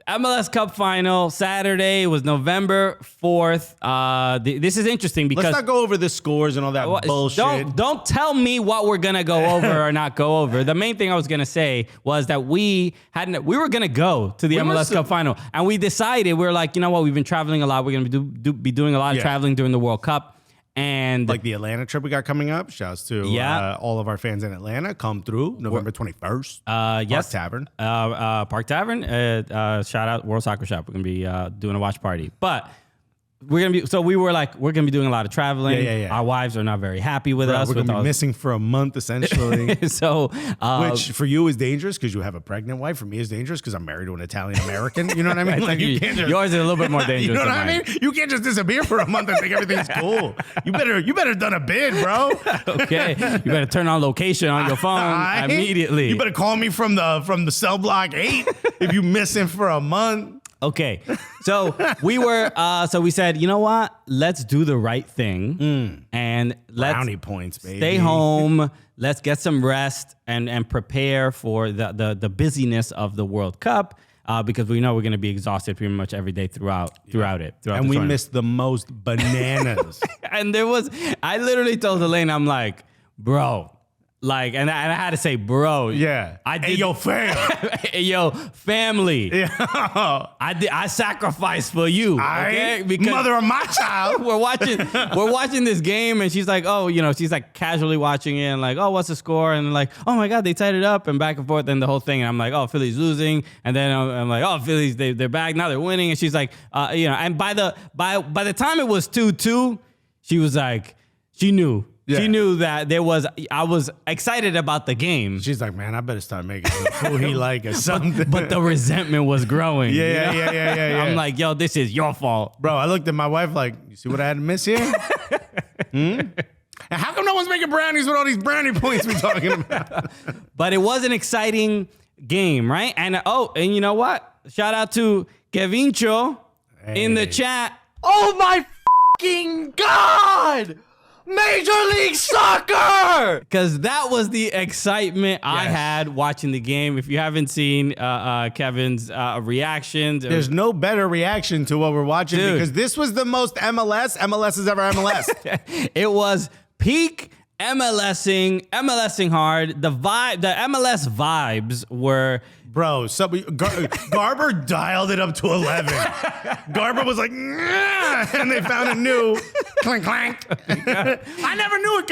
MLS Cup Final, Saturday was November 4th. This is interesting because... Let's not go over the scores and all that bullshit. Don't tell me what we're going to go over or not go over. The main thing I was going to say was that we were going to go to the MLS Cup Final. And we decided, we were like, you know what? We've been traveling a lot. We're going to be doing a lot of traveling during the World Cup. And like the Atlanta trip we got coming up. Shouts to all of our fans in Atlanta. Come through November 21st. Yes. Park Tavern. Park Tavern. Shout out World Soccer Shop. We're going to be doing a watch party. But we're going to be, so we were like, we're going to be doing a lot of traveling. Yeah. Our wives are not very happy with us. We're going to be missing for a month, essentially. So, which for you is dangerous because you have a pregnant wife. For me is dangerous because I'm married to an Italian American. You know what I mean? Like you can't just, yours is a little bit more dangerous. You know what I mean? You can't just disappear for a month and think everything's cool. You better done a bid, bro. Okay. You better turn on location on your phone immediately. You better call me from the cell block 8 if you missing for a month. Okay, so we said, you know what? Let's do the right thing and let's brownie points, baby. Stay home. Let's get some rest and prepare for the busyness of the World Cup because we know we're going to be exhausted pretty much every day throughout it. And we missed the most bananas. And I literally told Elaine, I'm like, bro. Like, and I had to say, bro. Yeah. Hey, yo, fam. Hey, yo, family. Yeah. I sacrificed for you. Okay? Because mother of my child. we're watching this game, and she's like, oh, she's like casually watching it, and like, oh, what's the score? And like, oh my God, they tied it up, and back and forth, and the whole thing. And I'm like, oh, Philly's losing, and then I'm like, oh, Philly's they're back now, they're winning, and she's like, and by the time it was 2-2, she was like, she knew. Yeah. She knew that I was excited about the game. She's like, man, I better start making some food he like or something. But the resentment was growing. Yeah. I'm like, yo, this is your fault. Bro, I looked at my wife like, you see what I had to miss here? And how come no one's making brownies with all these brownie points we're talking about? But it was an exciting game, right? And you know what? Shout out to Kevincho in the chat. Oh my fucking God! Major League Soccer! Because that was the excitement I had watching the game. If you haven't seen Kevin's reactions. There's no better reaction to what we're watching because this was the most MLS is ever MLS. It was peak MLSing hard. The MLS vibes were... Bro, Garber dialed it up to 11. Garber was like, nah, and they found a new clink clank. I never knew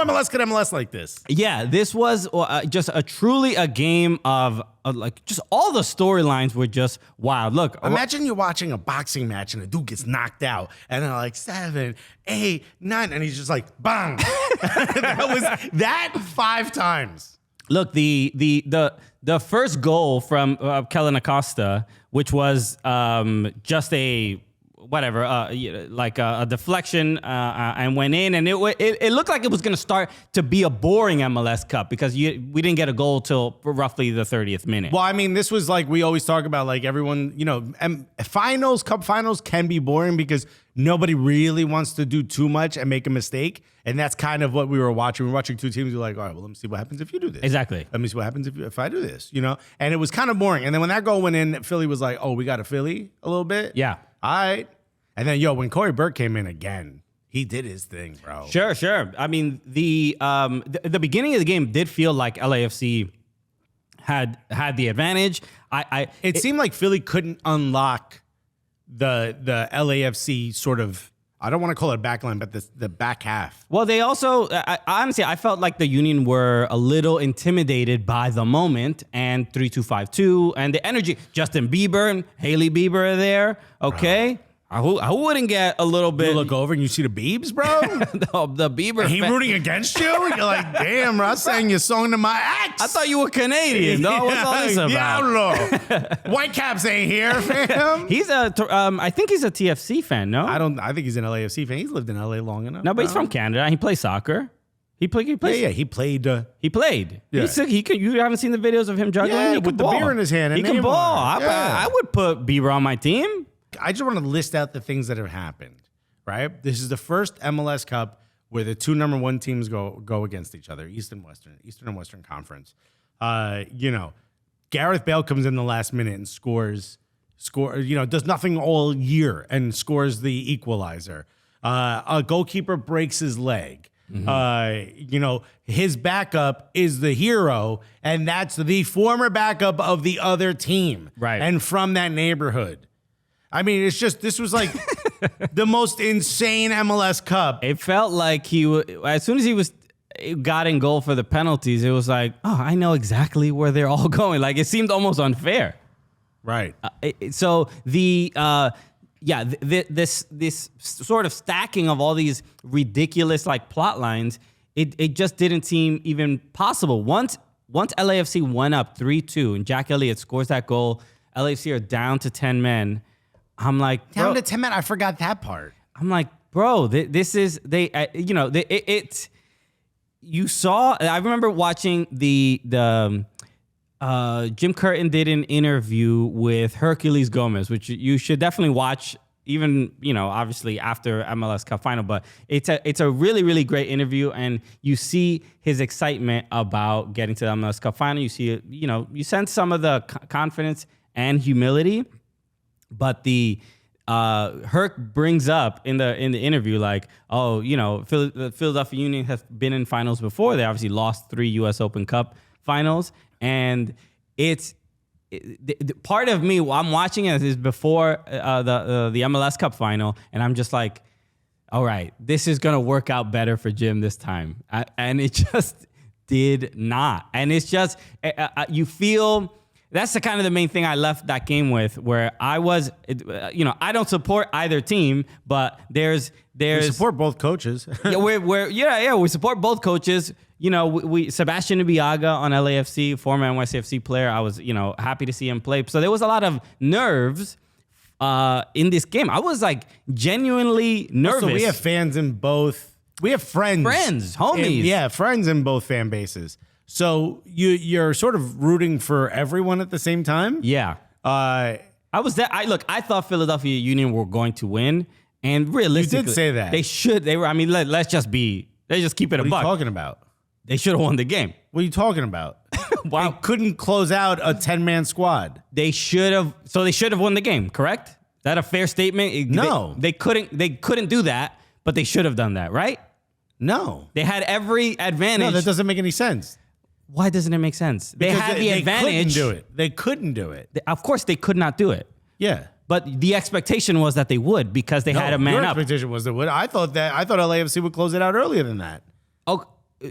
MLS could MLS like this. Yeah, this was just truly a game of like just all the storylines were just wild. Look, imagine you're watching a boxing match and a dude gets knocked out, and they're like 7, 8, 9, and he's just like bang. That was that 5 times. Look, the first goal from Kellen Acosta, which was just a deflection and went in, and it looked like it was going to start to be a boring MLS Cup because we didn't get a goal till roughly the 30th minute. Well, I mean, this was like we always talk about, like everyone, cup finals can be boring because nobody really wants to do too much and make a mistake. And that's kind of what we were watching. We were watching 2 teams. We're like, all right, well, let me see what happens if you do this. Exactly. Let me see what happens if I do this, And it was kind of boring. And then when that goal went in, Philly was like, oh, we got a Philly a little bit? Yeah. All right. And then, when Corey Burke came in again, he did his thing, bro. Sure. I mean, the beginning of the game did feel like LAFC had the advantage. It seemed like Philly couldn't unlock the LAFC sort of, I don't want to call it a back line, but the back half. Well, they also, honestly, I felt like the Union were a little intimidated by the moment and 3-2-5-2 and the energy. Justin Bieber and Haley Bieber are there, okay? I wouldn't get a little bit. You look over and you see the Biebs, bro? the Bieber. And he rooting against you? You're like, damn, bro, I sang your song to my ex. I thought you were Canadian, though. What's all this about? Diablo. Whitecaps ain't here, fam. I think he's a TFC fan, no? I think he's an LAFC fan. He's lived in LA long enough. No, but he's from Canada. He plays soccer. He played. Yeah, he played. He played. Yeah. You haven't seen the videos of him juggling? Yeah, he with the beer in his hand. He can ball. I would put Bieber on my team. I just want to list out the things that have happened, right? This is the first MLS Cup where the 2 number 1 teams go against each other, Eastern and Western Conference. Gareth Bale comes in the last minute and scores, does nothing all year and scores the equalizer. A goalkeeper breaks his leg. His backup is the hero, and that's the former backup of the other team. Right. And from that neighborhood. I mean, this was like the most insane MLS Cup. It felt like as soon as he got in goal for the penalties, it was like, oh, I know exactly where they're all going. Like, it seemed almost unfair. Right. So this sort of stacking of all these ridiculous like plot lines, it just didn't seem even possible. Once LAFC went up 3-2 and Jack Elliott scores that goal, LAFC are down to 10 men. I'm like, down to 10 men. I forgot that part. I'm like, bro, this is you saw. I remember watching the Jim Curtin did an interview with Herculez Gomez, which you should definitely watch. Even, obviously after MLS Cup Final, but it's a really, really great interview, and you see his excitement about getting to the MLS Cup Final. You see, you sense some of the confidence and humility, but the Herc brings up in the interview like, oh, the Philadelphia Union has been in finals before. They obviously lost 3 U.S. Open Cup finals, and it's. Part of me, I'm watching it is before the MLS Cup Final, and I'm just like, all right, this is gonna work out better for Jim this time, and it just did not. And it's just you feel that's the kind of the main thing I left that game with, where I was, I don't support either team, but we support both coaches. we support both coaches. We Sebastian Ibeaga on LAFC, former NYCFC player. I was, happy to see him play. So there was a lot of nerves in this game. I was like genuinely nervous. So we have fans in both. We have friends, homies. Friends in both fan bases. So you're sort of rooting for everyone at the same time. Yeah. I was there. I thought Philadelphia Union were going to win, and realistically, you did say that they should. They were. I mean, let's just keep it a buck. What are you talking about? They should have won the game. What are you talking about? Wow. They couldn't close out a 10-man squad. They should have. So they should have won the game. Correct? Is that a fair statement? No, they couldn't. They couldn't do that, but they should have done that, right? No, they had every advantage. No, that doesn't make any sense. Why doesn't it make sense? They had the advantage. They couldn't do it. Of course, they could not do it. Yeah. But the expectation was that they would, because they had a man your up. Expectation was they would. I thought LAFC would close it out earlier than that. Oh,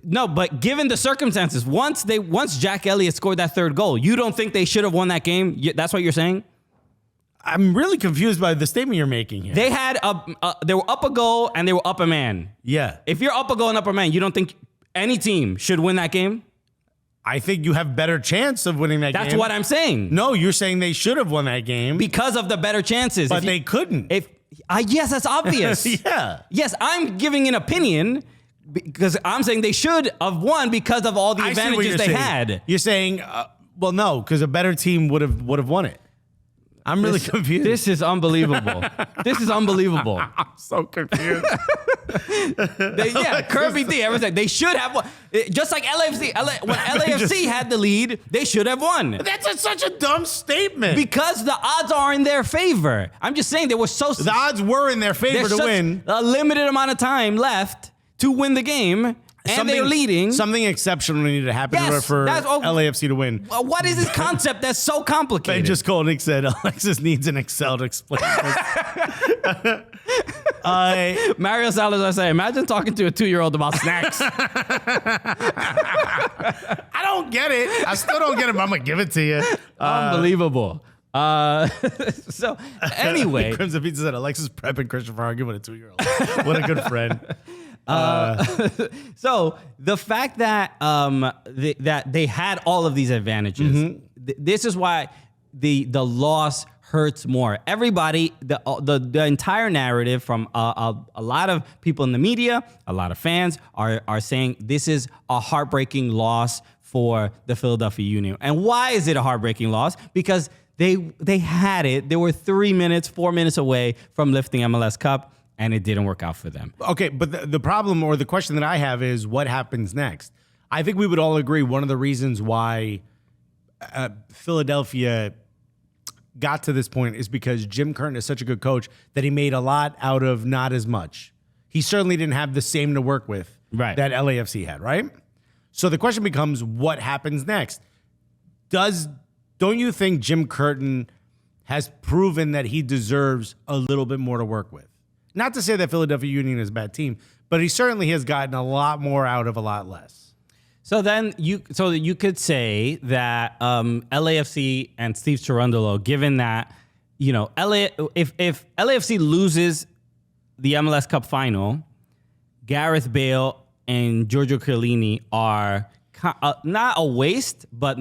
no, but given the circumstances, once Jack Elliott scored that third goal, you don't think they should have won that game? That's what you're saying? I'm really confused by the statement you're making here. They had they were up a goal and they were up a man. Yeah. If you're up a goal and up a man, you don't think any team should win that game? I think you have better chance of winning that game. That's what I'm saying. No, you're saying they should have won that game. Because of the better chances. But they couldn't. Yes, that's obvious. Yeah. Yes, I'm giving an opinion because I'm saying they should have won because of all the advantages they had. You're saying, well, no, because a better team would have won it. I'm really confused. This is unbelievable. This is unbelievable. I'm so confused. Kirby D, everything. They should have won. Just like LAFC. When LAFC had the lead, they should have won. That's such a dumb statement. Because the odds are in their favor. I'm just saying they were so... The odds were in their favor to win. A limited amount of time left to win the game. And they're leading. Something exceptional needed to happen in order for LAFC to win. What is this concept that's so complicated? Just Kolnick said Alexis needs an Excel to explain this. Mario Salazar said, imagine talking to a 2-year-old about snacks. I don't get it. I still don't get it, but I'm going to give it to you. Unbelievable. So anyway. Crimson Pizza said Alexis prepping Christian for arguing with a 2-year-old. What a good friend. So the fact that that they had all of these advantages, this is why the loss hurts more. Everybody, the entire narrative from a lot of people in the media, a lot of fans are saying this is a heartbreaking loss for the Philadelphia Union. And why is it a heartbreaking loss? Because they had it. They were 4 minutes away from lifting MLS Cup. And it didn't work out for them. Okay, but the problem or the question that I have is what happens next? I think we would all agree one of the reasons why Philadelphia got to this point is because Jim Curtin is such a good coach that he made a lot out of not as much. He certainly didn't have the same to work with that LAFC had, right? So the question becomes, what happens next? Don't you think Jim Curtin has proven that he deserves a little bit more to work with? Not to say that Philadelphia Union is a bad team, but he certainly has gotten a lot more out of a lot less. So then you could say that LAFC and Steve Cherundolo, given that, you know, if LAFC loses the MLS Cup Final, Gareth Bale and Giorgio Chiellini are not a waste, but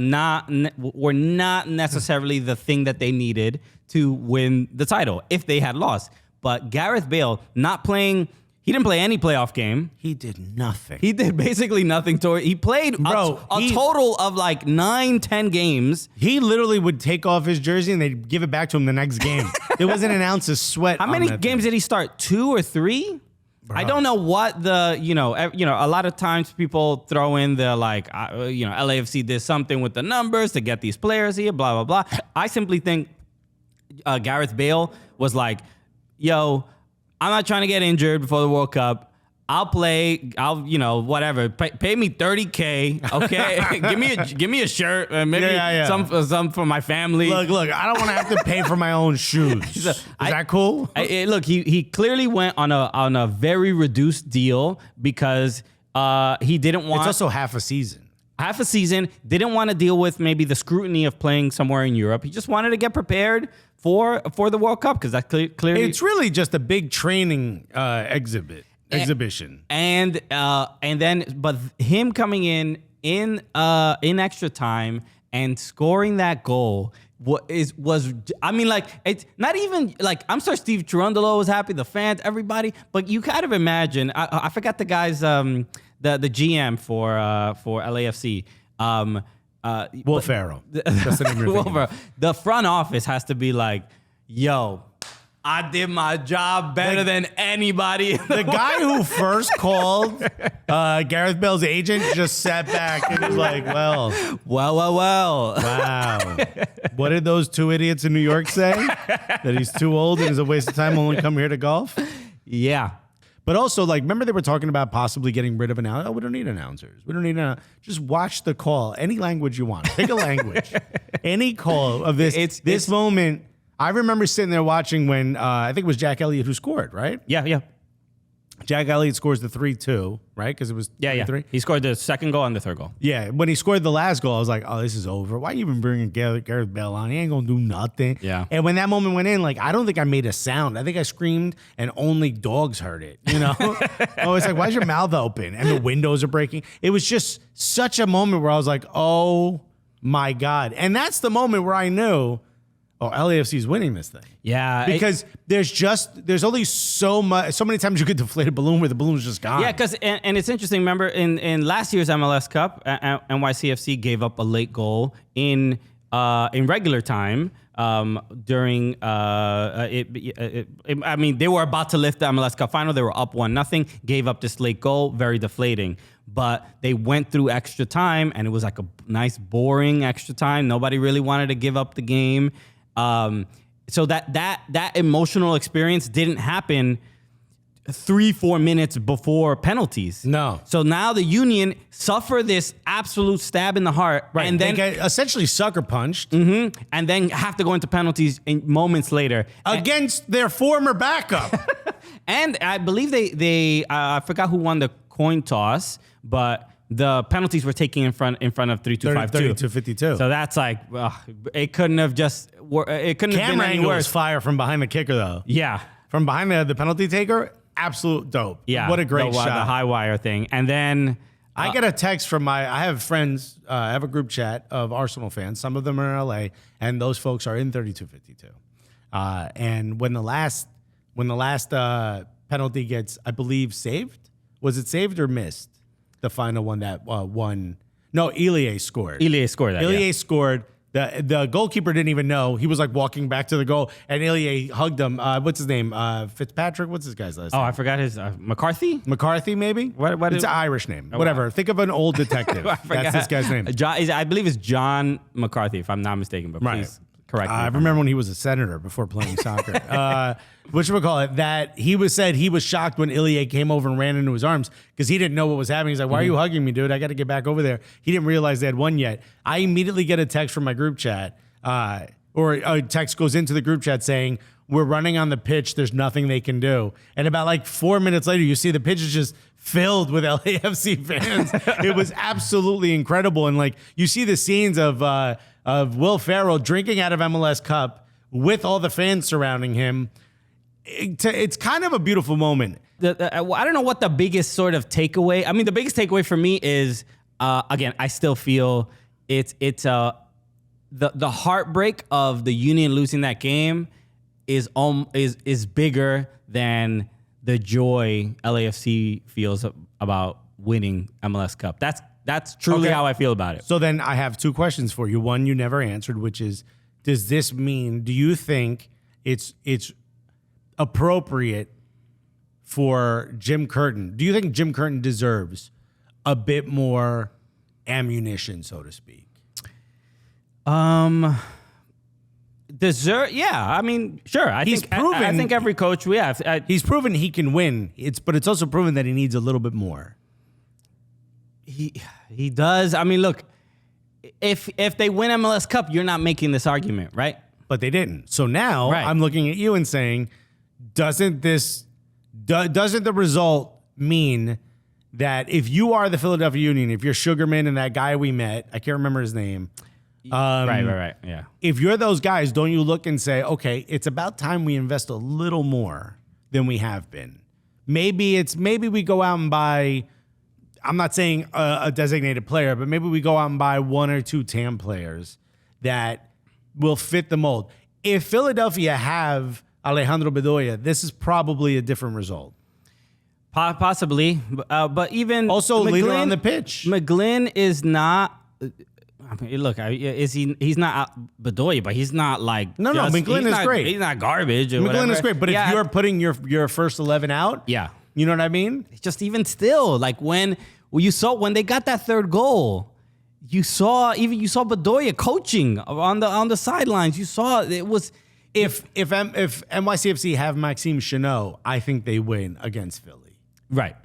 were not necessarily the thing that they needed to win the title if they had lost. But Gareth Bale not playing, he didn't play any playoff game. He did nothing. He did basically nothing. He played a total of like 9-10 games. He literally would take off his jersey and they'd give it back to him the next game. There wasn't an ounce of sweat. How many games did he start? 2 or 3? Bro. I don't know what a lot of times people throw in the LAFC did something with the numbers to get these players here, blah, blah, blah. I simply think Gareth Bale was like, yo, I'm not trying to get injured before the World Cup. I'll play. Whatever. Pay me $30K. Okay, give me a shirt. Maybe some for my family. Look. I don't want to have to pay for my own shoes. Is that cool? Look, he clearly went on a very reduced deal because he didn't want. It's also half a season. Didn't want to deal with maybe the scrutiny of playing somewhere in Europe. He just wanted to get prepared for the World Cup because that clearly it's really just a big training exhibition. And then but him coming in extra time and scoring that goal was it's not even like, I'm sure Steve Cherundolo was happy, the fans, everybody, but you kind of imagine, I forgot the guy's the GM for LAFC. Will Ferrell. That's the name you're thinking of. The front office has to be like, yo, I did my job better than anybody. The guy who first called Gareth Bale's agent just sat back and was like, well. Wow. What did those 2 idiots in New York say? That he's too old and is a waste of time, only come here to golf? Yeah. But also, like, remember they were talking about possibly getting rid of announcers? Oh, we don't need announcers. We don't need just watch the call. Any language you want. Pick a language. Any call of this moment. I remember sitting there watching when I think it was Jack Elliott who scored, right? Yeah. Jack Elliott scores the 3-2, right? Because it was 3-3. He scored the second goal and the third goal. Yeah, when he scored the last goal, I was like, oh, this is over. Why are you even bringing Gareth Bale on? He ain't going to do nothing. Yeah. And when that moment went in, like, I don't think I made a sound. I think I screamed and only dogs heard it, you know? I was like, why is your mouth open? And the windows are breaking. It was just such a moment where I was like, oh, my God. And that's the moment where I knew, oh, LAFC is winning this thing. Yeah. Because there's only so many times you could deflate a balloon where the balloon's just gone. Yeah, because and it's interesting. Remember in last year's MLS Cup, NYCFC gave up a late goal in regular time during I mean, they were about to lift the MLS Cup Final. They were up 1-0, gave up this late goal, very deflating. But they went through extra time, and it was like a nice, boring extra time. Nobody really wanted to give up the game. So that emotional experience didn't happen 3-4 minutes before penalties. No. So now the Union suffer this absolute stab in the heart, right? And then they get essentially sucker punched, and then have to go into penalties moments later against their former backup. And I believe they I forgot who won the coin toss, but the penalties were taken in front of 3-2-5-2. 32-52. So that's like, it couldn't have been any worse. Fire from behind the kicker, though. Yeah. From behind the penalty taker, absolute dope. Yeah. What a great shot. The high wire thing. And then I get a text from I have friends, I have a group chat of Arsenal fans. Some of them are in LA, and those folks are in 32-52. And when the last penalty gets, I believe, saved, was it saved or missed? The final one that won. No, Ilie scored. Ilie scored that. Ilie scored. The goalkeeper didn't even know. He was like walking back to the goal, and Ilya hugged him. What's his name? Fitzpatrick? What's this guy's last name? Oh, I forgot his McCarthy. McCarthy, maybe? What It's an Irish name. Whatever. Think of an old detective. That's this guy's name. I believe it's John McCarthy, if I'm not mistaken. But please correct me. I remember when he was a senator before playing soccer. Whatchamacallit, that he said he was shocked when Ilya came over and ran into his arms because he didn't know what was happening. He's like, why are you hugging me, dude? I got to get back over there. He didn't realize they had won yet. I immediately get a text from my group chat, or a text goes into the group chat saying, we're running on the pitch. There's nothing they can do. And about like 4 minutes later, you see the pitch is just filled with LAFC fans. It was absolutely incredible. And like you see the scenes of Will Ferrell drinking out of MLS Cup with all the fans surrounding him. It's kind of a beautiful moment. I don't know what the biggest sort of takeaway. I mean, the biggest takeaway for me is again, I still feel it's the heartbreak of the Union losing that game is bigger than the joy LAFC feels about winning MLS Cup. That's truly how I feel about it. So then I have two questions for you. One you never answered, which is, do you think it's appropriate for Jim Curtin? Do you think Jim Curtin deserves a bit more ammunition, so to speak? Yeah. I mean, sure. I think every coach we have. He's proven he can win. But it's also proven that he needs a little bit more. He does. I mean, look, if they win MLS Cup, you're not making this argument, right? But they didn't. So now I'm looking at you and saying, doesn't the result mean that if you are the Philadelphia Union, if you're Sugarman and that guy we met, I can't remember his name. Right. Yeah. If you're those guys, don't you look and say, okay, it's about time we invest a little more than we have been. Maybe we go out and buy, I'm not saying a designated player, but maybe we go out and buy one or two TAM players that will fit the mold. If Philadelphia have Alejandro Bedoya, this is probably a different result. Possibly, but even also McGlynn, leader on the pitch. McGlynn is not. I mean, look, he's not Bedoya, but he's not like McGlynn is great. He's not garbage. Or McGlynn whatever. is great, but if you're putting your first 11 out, yeah, you know what I mean. Just even still, like when you saw when they got that third goal, you saw Bedoya coaching on the sidelines. You saw it was. If NYCFC have Maxime Chanot, I think they win against Philly. Right.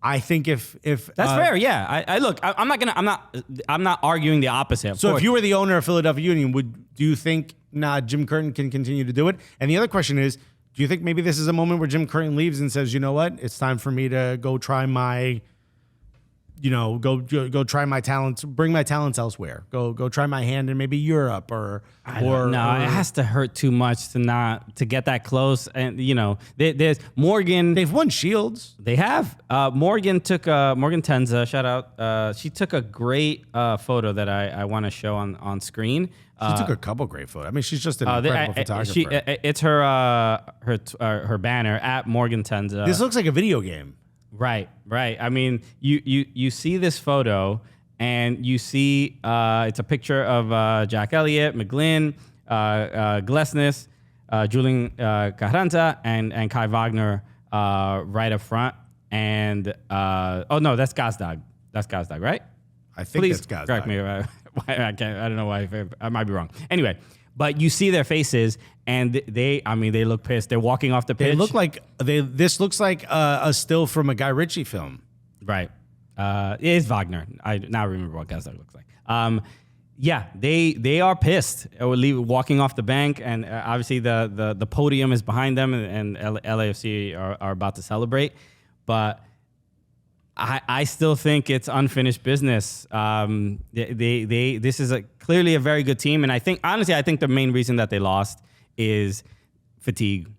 I think if that's fair, yeah. I'm not arguing the opposite. So if you were the owner of Philadelphia Union, do you think Jim Curtin can continue to do it? And the other question is, do you think maybe this is a moment where Jim Curtin leaves and says, you know what, it's time for me to go try my, go try my talents, bring my talents elsewhere, go try my hand in maybe Europe or it has to hurt too much to get that close. And there's Morgan. They've won Shields. They have. Morgan Tenza, shout out. She took a great photo that I want to show on screen. She took a couple great photos. I mean, she's just an incredible photographer. It's her banner at Morgan Tenza. This looks like a video game. Right. I mean, you see this photo, and you see it's a picture of Jack Elliott, McGlynn, Glesnes, Julian Carranza, and Kai Wagner right up front. And no, that's Gazdag. That's Gazdag, right? I think that's Gazdag. Correct me. I don't know why. I might be wrong. Anyway. But you see their faces, and they look pissed. They're walking off the pitch. This looks like a still from a Guy Ritchie film. Right. It is Wagner. I now remember what Gazdag looks like. Yeah, they are pissed. Walking off the bank, and obviously the podium is behind them, and LAFC are about to celebrate. But I still think it's unfinished business. This is clearly a very good team, and I think the main reason that they lost is fatigue.